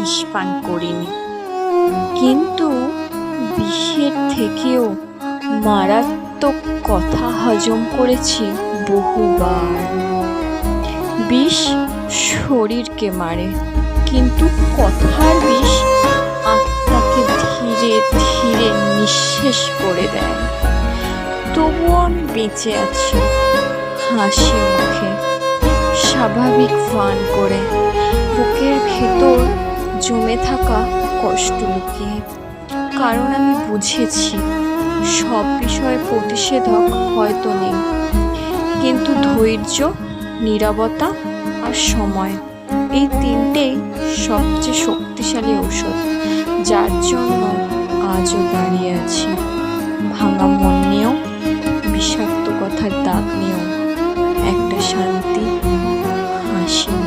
বিষ পান করিনি, কিন্তু বিষের থেকেও মারাত্মক কথা হজম করেছি বহুবার। বিষ শরীরকে মারে, কিন্তু কথার বিষ আত্মাকে ধীরে ধীরে নিঃশেষ করে দেয়। তবুও আমি বেঁচে আছি, হাসি মুখে, স্বাভাবিক ফান করে, বুকের ভেতর জমে থাকা কষ্ট লুকিয়ে। কারণ আমি বুঝেছি সব বিষয়ে প্রতিষেধক হয়তো নেই, কিন্তু ধৈর্য, নীরবতা আর সময়, এই তিনটেই সবচেয়ে শক্তিশালী ঔষধ, যার জন্য আজও দাঁড়িয়ে আছি, ভাঙা মন নিয়েও, বিষাক্ত কথার দাগ নিয়েও, একটা শান্তি হাসি।